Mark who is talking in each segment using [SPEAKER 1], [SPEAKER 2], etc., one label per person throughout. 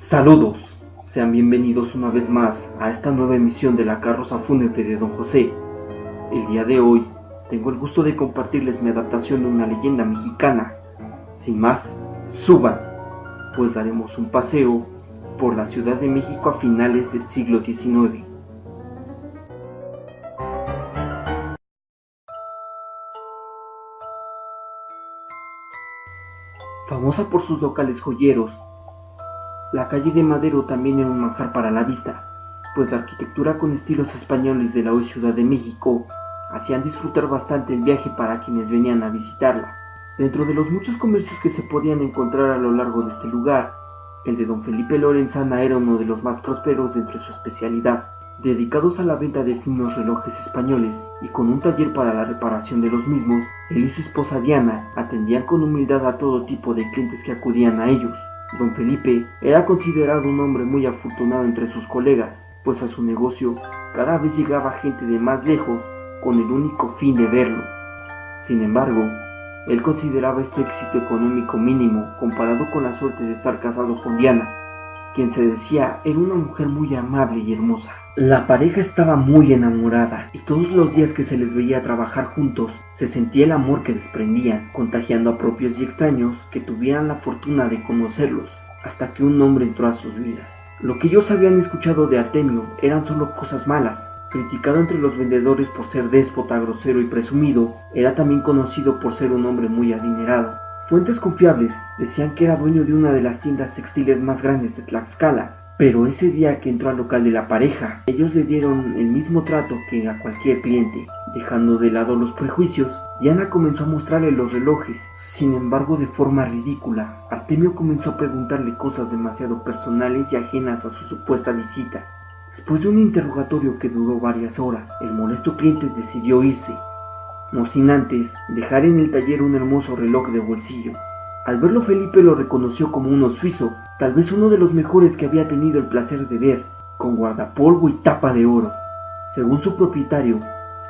[SPEAKER 1] Saludos, sean bienvenidos una vez más a esta nueva emisión de la carroza fúnebre de Don José. El día de hoy tengo el gusto de compartirles mi adaptación de una leyenda mexicana. Sin más, suban, pues daremos un paseo por la Ciudad de México a finales del siglo XIX. Famosa por sus locales joyeros, la calle de Madero también era un manjar para la vista, pues la arquitectura con estilos españoles de la hoy Ciudad de México hacían disfrutar bastante el viaje para quienes venían a visitarla. Dentro de los muchos comercios que se podían encontrar a lo largo de este lugar, el de Don Felipe Lorenzana era uno de los más prósperos de entre su especialidad, dedicados a la venta de finos relojes españoles y con un taller para la reparación de los mismos. Él y su esposa Diana atendían con humildad a todo tipo de clientes que acudían a ellos. Don Felipe era considerado un hombre muy afortunado entre sus colegas, pues a su negocio cada vez llegaba gente de más lejos con el único fin de verlo. Sin embargo, él consideraba este éxito económico mínimo comparado con la suerte de estar casado con Diana, quien se decía era una mujer muy amable y hermosa. La pareja estaba muy enamorada y todos los días que se les veía trabajar juntos se sentía el amor que desprendían, contagiando a propios y extraños que tuvieran la fortuna de conocerlos, hasta que un hombre entró a sus vidas. Lo que ellos habían escuchado de Artemio eran solo cosas malas. Criticado entre los vendedores por ser déspota, grosero y presumido, era también conocido por ser un hombre muy adinerado. Fuentes confiables decían que era dueño de una de las tiendas textiles más grandes de Tlaxcala, pero ese día que entró al local de la pareja, ellos le dieron el mismo trato que a cualquier cliente. Dejando de lado los prejuicios, Diana comenzó a mostrarle los relojes. Sin embargo, de forma ridícula, Artemio comenzó a preguntarle cosas demasiado personales y ajenas a su supuesta visita. Después de un interrogatorio que duró varias horas, el molesto cliente decidió irse, no sin antes dejar en el taller un hermoso reloj de bolsillo. Al verlo, Felipe lo reconoció como uno suizo, tal vez uno de los mejores que había tenido el placer de ver, con guardapolvo y tapa de oro. Según su propietario,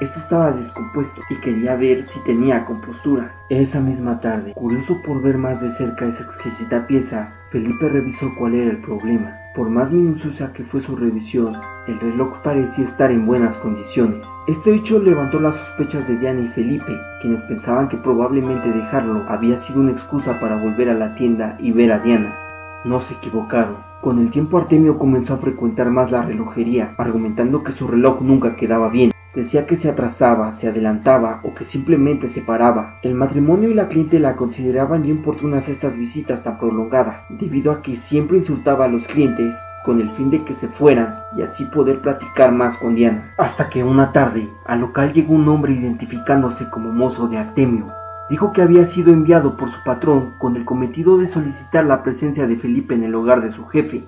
[SPEAKER 1] este estaba descompuesto y quería ver si tenía compostura. Esa misma tarde, curioso por ver más de cerca esa exquisita pieza, Felipe revisó cuál era el problema. Por más minuciosa que fue su revisión, el reloj parecía estar en buenas condiciones. Este hecho levantó las sospechas de Diana y Felipe, quienes pensaban que probablemente dejarlo había sido una excusa para volver a la tienda y ver a Diana. No se equivocaron. Con el tiempo, Artemio comenzó a frecuentar más la relojería, argumentando que su reloj nunca quedaba bien. Decía que se atrasaba, se adelantaba o que simplemente se paraba. El matrimonio y la clientela consideraban inoportunas estas visitas tan prolongadas, debido a que siempre insultaba a los clientes con el fin de que se fueran y así poder platicar más con Diana. Hasta que una tarde, al local llegó un hombre identificándose como mozo de Artemio. Dijo que había sido enviado por su patrón con el cometido de solicitar la presencia de Felipe en el hogar de su jefe,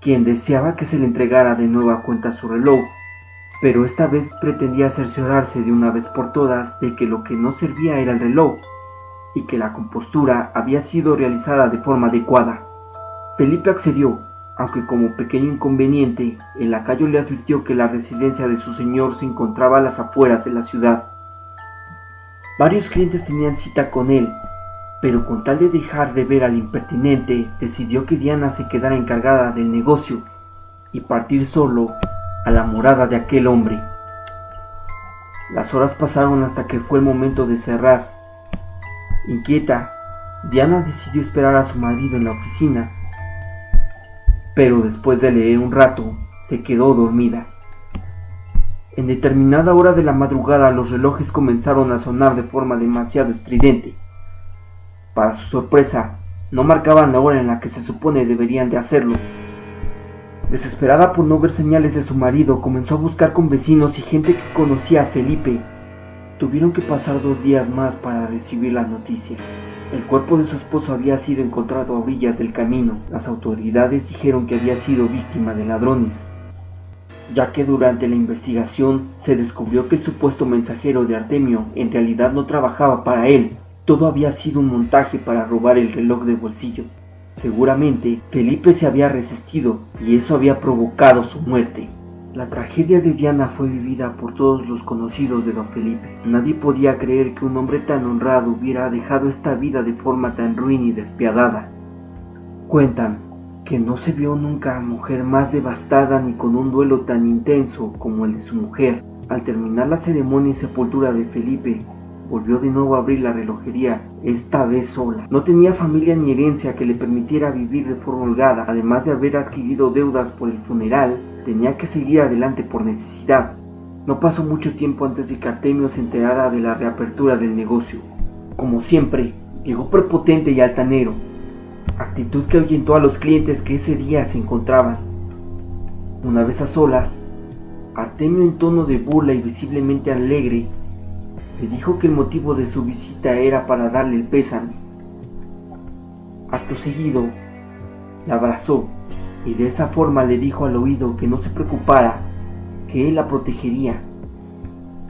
[SPEAKER 1] quien deseaba que se le entregara de nueva cuenta su reloj, pero esta vez pretendía cerciorarse de una vez por todas de que lo que no servía era el reloj y que la compostura había sido realizada de forma adecuada. Felipe accedió, aunque como pequeño inconveniente, el lacayo le advirtió que la residencia de su señor se encontraba a las afueras de la ciudad. Varios clientes tenían cita con él, pero con tal de dejar de ver al impertinente, decidió que Diana se quedara encargada del negocio y partir solo a la morada de aquel hombre. Las horas pasaron hasta que fue el momento de cerrar. Inquieta, Diana decidió esperar a su marido en la oficina, pero después de leer un rato, se quedó dormida. En determinada hora de la madrugada, los relojes comenzaron a sonar de forma demasiado estridente. Para su sorpresa, no marcaban la hora en la que se supone deberían de hacerlo. Desesperada por no ver señales de su marido, comenzó a buscar con vecinos y gente que conocía a Felipe. Tuvieron que pasar 2 días más para recibir la noticia. El cuerpo de su esposo había sido encontrado a orillas del camino. Las autoridades dijeron que había sido víctima de ladrones, ya que durante la investigación se descubrió que el supuesto mensajero de Artemio en realidad no trabajaba para él. Todo había sido un montaje para robar el reloj de bolsillo. Seguramente Felipe se había resistido y eso había provocado su muerte. La tragedia de Diana fue vivida por todos los conocidos de don Felipe. Nadie podía creer que un hombre tan honrado hubiera dejado esta vida de forma tan ruin y despiadada. Cuentan que no se vio nunca a mujer más devastada ni con un duelo tan intenso como el de su mujer. Al terminar la ceremonia y sepultura de Felipe, volvió de nuevo a abrir la relojería, esta vez sola. No tenía familia ni herencia que le permitiera vivir de forma holgada. Además de haber adquirido deudas por el funeral, tenía que seguir adelante por necesidad. No pasó mucho tiempo antes de que Artemio se enterara de la reapertura del negocio. Como siempre, llegó prepotente y altanero, actitud que ahuyentó a los clientes que ese día se encontraban. Una vez a solas, Artemio, en tono de burla y visiblemente alegre, le dijo que el motivo de su visita era para darle el pésame. Acto seguido, la abrazó y de esa forma le dijo al oído que no se preocupara, que él la protegería.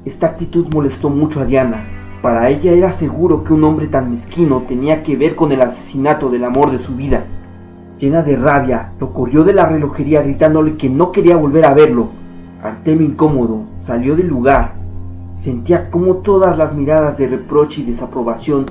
[SPEAKER 1] Esta actitud molestó mucho a Diana. Para ella era seguro que un hombre tan mezquino tenía que ver con el asesinato del amor de su vida. Llena de rabia, lo corrió de la relojería gritándole que no quería volver a verlo. Artemio, incómodo, salió del lugar. Sentía como todas las miradas de reproche y desaprobación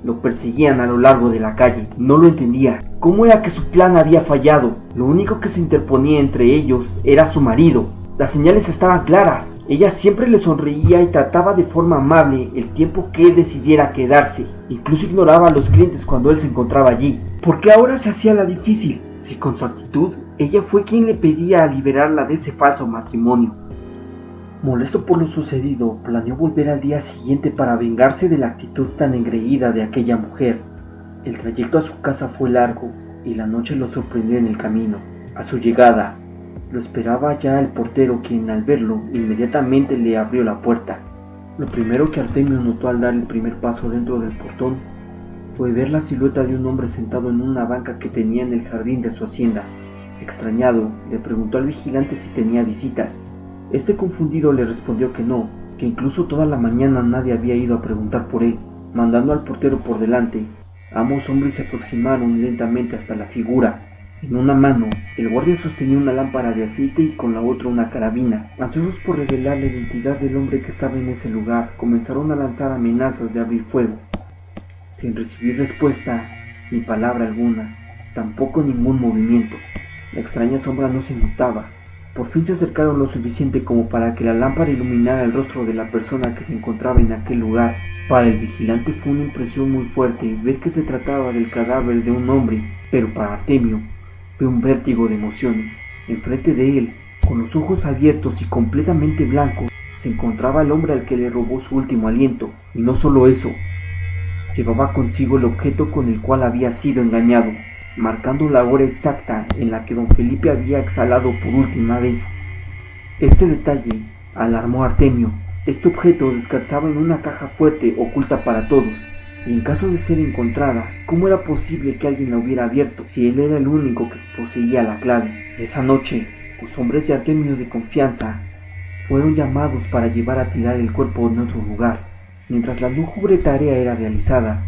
[SPEAKER 1] lo perseguían a lo largo de la calle. No lo entendía. ¿Cómo era que su plan había fallado? Lo único que se interponía entre ellos era su marido. Las señales estaban claras. Ella siempre le sonreía y trataba de forma amable el tiempo que él decidiera quedarse. Incluso ignoraba a los clientes cuando él se encontraba allí. ¿Por qué ahora se hacía la difícil? Si con su actitud, ella fue quien le pedía liberarla de ese falso matrimonio. Molesto por lo sucedido, planeó volver al día siguiente para vengarse de la actitud tan engreída de aquella mujer. El trayecto a su casa fue largo y la noche lo sorprendió en el camino. A su llegada, lo esperaba ya el portero, quien al verlo inmediatamente le abrió la puerta. Lo primero que Artemio notó al dar el primer paso dentro del portón fue ver la silueta de un hombre sentado en una banca que tenía en el jardín de su hacienda. Extrañado, le preguntó al vigilante si tenía visitas. Este, confundido, le respondió que no, que incluso toda la mañana nadie había ido a preguntar por él. Mandando al portero por delante, ambos hombres se aproximaron lentamente hasta la figura. En una mano, el guardia sostenía una lámpara de aceite y con la otra una carabina. Ansiosos por revelar la identidad del hombre que estaba en ese lugar, comenzaron a lanzar amenazas de abrir fuego. Sin recibir respuesta, ni palabra alguna, tampoco ningún movimiento. La extraña sombra no se notaba. Por fin se acercaron lo suficiente como para que la lámpara iluminara el rostro de la persona que se encontraba en aquel lugar. Para el vigilante fue una impresión muy fuerte ver que se trataba del cadáver de un hombre, pero para Artemio fue un vértigo de emociones. Enfrente de él, con los ojos abiertos y completamente blancos, se encontraba el hombre al que le robó su último aliento. Y no solo eso, llevaba consigo el objeto con el cual había sido engañado, marcando la hora exacta en la que don Felipe había exhalado por última vez. Este detalle alarmó a Artemio. Este objeto descansaba en una caja fuerte oculta para todos, y en caso de ser encontrada, ¿cómo era posible que alguien la hubiera abierto si él era el único que poseía la clave? Esa noche, los hombres de Artemio de confianza fueron llamados para llevar a tirar el cuerpo en otro lugar. Mientras la lúgubre tarea era realizada,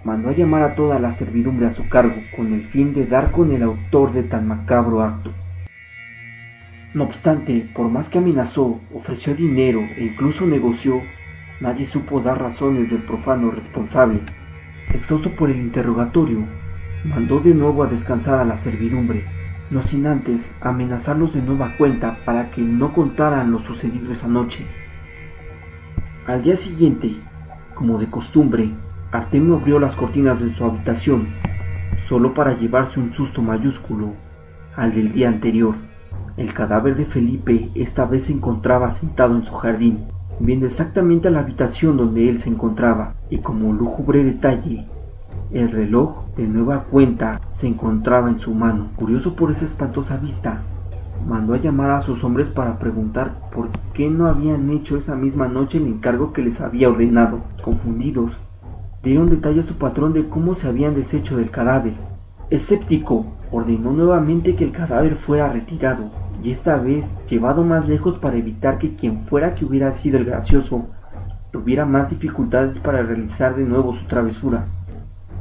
[SPEAKER 1] mandó a llamar a toda la servidumbre a su cargo, con el fin de dar con el autor de tan macabro acto. No obstante, por más que amenazó, ofreció dinero e incluso negoció, nadie supo dar razones del profano responsable. Exhausto por el interrogatorio, mandó de nuevo a descansar a la servidumbre, no sin antes amenazarlos de nueva cuenta para que no contaran lo sucedido esa noche. Al día siguiente, como de costumbre, Artemio abrió las cortinas de su habitación, solo para llevarse un susto mayúsculo al del día anterior. El cadáver de Felipe esta vez se encontraba sentado en su jardín, viendo exactamente a la habitación donde él se encontraba, y como lúgubre detalle, el reloj de nueva cuenta se encontraba en su mano. Curioso por esa espantosa vista, mandó a llamar a sus hombres para preguntar por qué no habían hecho esa misma noche el encargo que les había ordenado. Confundidos, dieron detalle a su patrón de cómo se habían deshecho del cadáver. Escéptico, ordenó nuevamente que el cadáver fuera retirado, y esta vez llevado más lejos para evitar que quien fuera que hubiera sido el gracioso tuviera más dificultades para realizar de nuevo su travesura.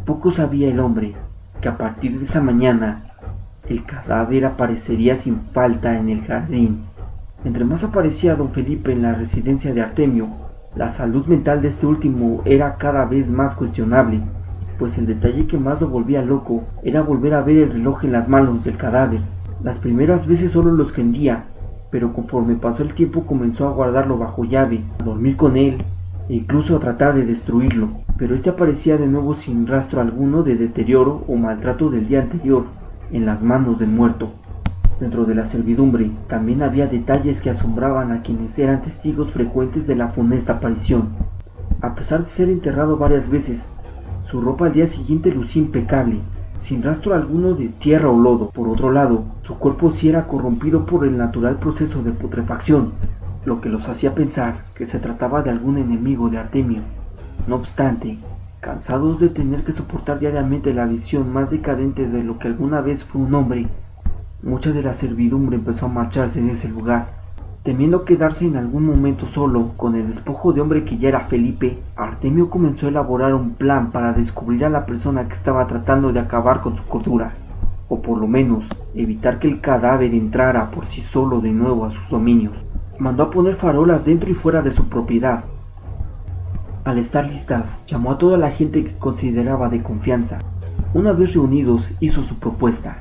[SPEAKER 1] Poco sabía el hombre que a partir de esa mañana el cadáver aparecería sin falta en el jardín. Entre más aparecía don Felipe en la residencia de Artemio, la salud mental de este último era cada vez más cuestionable. pues el detalle que más lo volvía loco era volver a ver el reloj en las manos del cadáver. Las primeras veces solo lo escondía, pero conforme pasó el tiempo comenzó a guardarlo bajo llave, a dormir con él e incluso a tratar de destruirlo, pero este aparecía de nuevo sin rastro alguno de deterioro o maltrato del día anterior en las manos del muerto. Dentro de la servidumbre también había detalles que asombraban a quienes eran testigos frecuentes de la funesta aparición. A pesar de ser enterrado varias veces, su ropa al día siguiente lucía impecable, sin rastro alguno de tierra o lodo. Por otro lado, su cuerpo sí era corrompido por el natural proceso de putrefacción, lo que los hacía pensar que se trataba de algún enemigo de Artemio. No obstante, cansados de tener que soportar diariamente la visión más decadente de lo que alguna vez fue un hombre, mucha de la servidumbre empezó a marcharse de ese lugar. Temiendo quedarse en algún momento solo con el despojo de hombre que ya era Felipe, Artemio comenzó a elaborar un plan para descubrir a la persona que estaba tratando de acabar con su cordura, o por lo menos evitar que el cadáver entrara por sí solo de nuevo a sus dominios. Mandó a poner farolas dentro y fuera de su propiedad. Al estar listas, llamó a toda la gente que consideraba de confianza. Una vez reunidos, hizo su propuesta.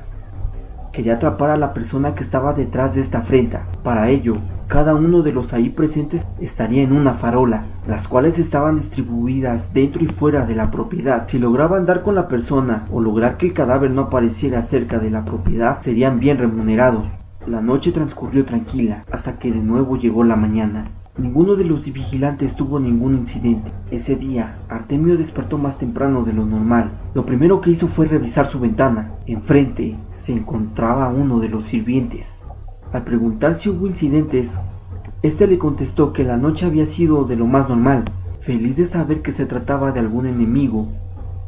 [SPEAKER 1] Quería atrapar a la persona que estaba detrás de esta afrenta. Para ello, cada uno de los ahí presentes estaría en una farola, las cuales estaban distribuidas dentro y fuera de la propiedad. Si lograban dar con la persona o lograr que el cadáver no apareciera cerca de la propiedad, serían bien remunerados. La noche transcurrió tranquila, hasta que de nuevo llegó la mañana. Ninguno de los vigilantes tuvo ningún incidente. Ese día, Artemio despertó más temprano de lo normal. Lo primero que hizo fue revisar su ventana. Enfrente se encontraba uno de los sirvientes. Al preguntar si hubo incidentes, este le contestó que la noche había sido de lo más normal. Feliz de saber que se trataba de algún enemigo,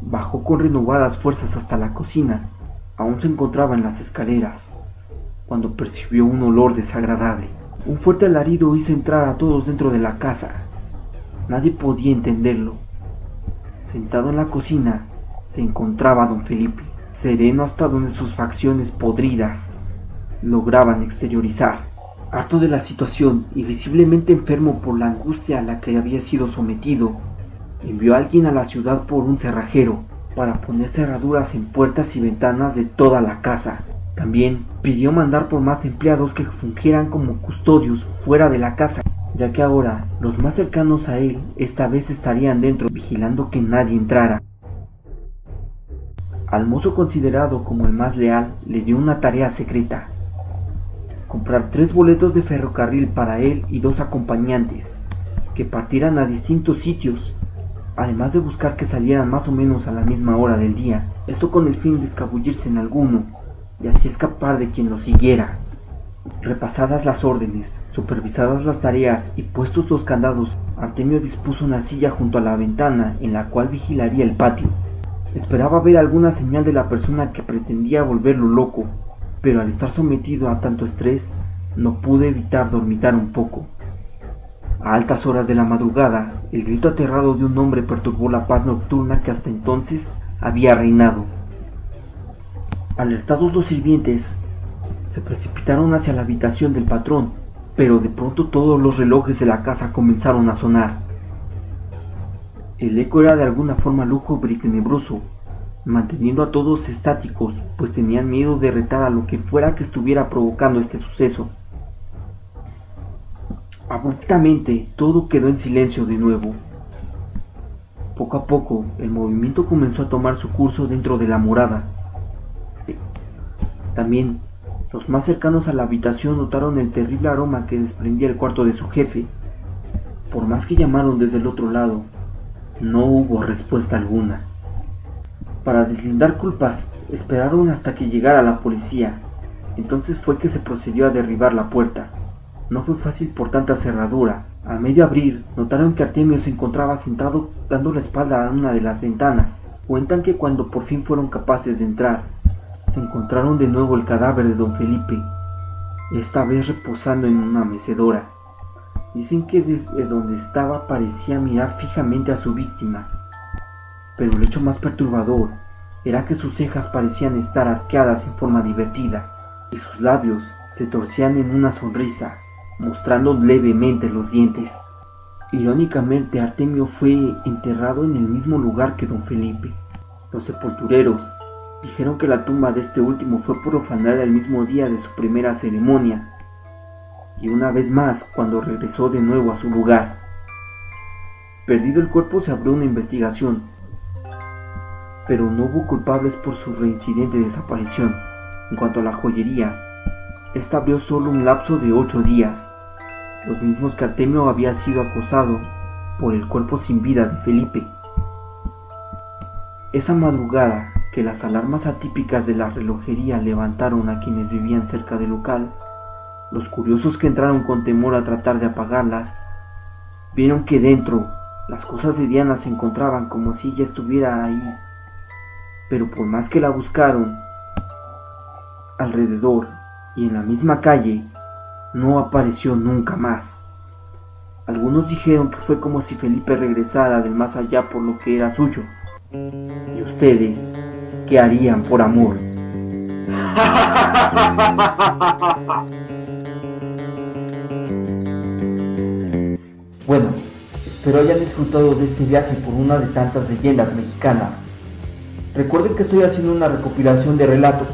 [SPEAKER 1] bajó con renovadas fuerzas hasta la cocina. Aún se encontraba en las escaleras, cuando percibió un olor desagradable. Un fuerte alarido hizo entrar a todos dentro de la casa. Nadie podía entenderlo. Sentado en la cocina se encontraba don Felipe, sereno hasta donde sus facciones podridas lograban exteriorizar. Harto de la situación y visiblemente enfermo por la angustia a la que había sido sometido, envió a alguien a la ciudad por un cerrajero para poner cerraduras en puertas y ventanas de toda la casa. También pidió mandar por más empleados que fungieran como custodios fuera de la casa, ya que ahora los más cercanos a él esta vez estarían dentro vigilando que nadie entrara. Al mozo considerado como el más leal le dio una tarea secreta: comprar 3 boletos de ferrocarril para él y 2 acompañantes, que partieran a distintos sitios, además de buscar que salieran más o menos a la misma hora del día, esto con el fin de escabullirse en alguno y así escapar de quien lo siguiera. Repasadas las órdenes, supervisadas las tareas y puestos los candados, Artemio dispuso una silla junto a la ventana en la cual vigilaría el patio. Esperaba ver alguna señal de la persona que pretendía volverlo loco, pero al estar sometido a tanto estrés, no pudo evitar dormitar un poco. A altas horas de la madrugada, el grito aterrado de un hombre perturbó la paz nocturna que hasta entonces había reinado. Alertados los sirvientes, se precipitaron hacia la habitación del patrón, pero de pronto todos los relojes de la casa comenzaron a sonar. El eco era de alguna forma lúgubre y tenebroso, manteniendo a todos estáticos, pues tenían miedo de retar a lo que fuera que estuviera provocando este suceso. Abruptamente todo quedó en silencio de nuevo. Poco a poco el movimiento comenzó a tomar su curso dentro de la morada. También los más cercanos a la habitación notaron el terrible aroma que desprendía el cuarto de su jefe. Por más que llamaron desde el otro lado, no hubo respuesta alguna. Para deslindar culpas, esperaron hasta que llegara la policía. Entonces fue que se procedió a derribar la puerta. No fue fácil por tanta cerradura. Al medio abrir, notaron que Artemio se encontraba sentado dando la espalda a una de las ventanas. Cuentan que cuando por fin fueron capaces de entrar, se encontraron de nuevo el cadáver de don Felipe, esta vez reposando en una mecedora. Dicen que desde donde estaba parecía mirar fijamente a su víctima, pero el hecho más perturbador era que sus cejas parecían estar arqueadas en forma divertida y sus labios se torcían en una sonrisa, mostrando levemente los dientes. Irónicamente, Artemio fue enterrado en el mismo lugar que don Felipe. Los sepultureros dijeron que la tumba de este último fue profanada el mismo día de su primera ceremonia, y una vez más cuando regresó de nuevo a su lugar. Perdido el cuerpo, se abrió una investigación, pero no hubo culpables por su reincidente desaparición. En cuanto a la joyería, esta abrió solo un lapso de 8 días, los mismos que Artemio había sido acosado por el cuerpo sin vida de Felipe. Esa madrugada que las alarmas atípicas de la relojería levantaron a quienes vivían cerca del local, los curiosos que entraron con temor a tratar de apagarlas, vieron que dentro las cosas de Diana se encontraban como si ella estuviera ahí, pero por más que la buscaron alrededor y en la misma calle, no apareció nunca más. Algunos dijeron que fue como si Felipe regresara del más allá por lo que era suyo. ¿Y ustedes qué harían por amor? Bueno, espero hayan disfrutado de este viaje por una de tantas leyendas mexicanas. Recuerden que estoy haciendo una recopilación de relatos.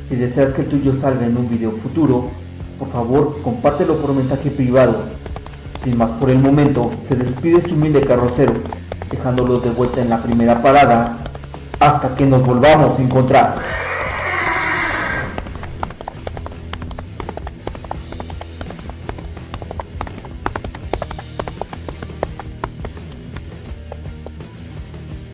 [SPEAKER 1] Si deseas que el tuyo salga en un video futuro, por favor compártelo por mensaje privado. Sin más por el momento, se despide su humilde carrocero, dejándolos de vuelta en la primera parada, hasta que nos volvamos a encontrar.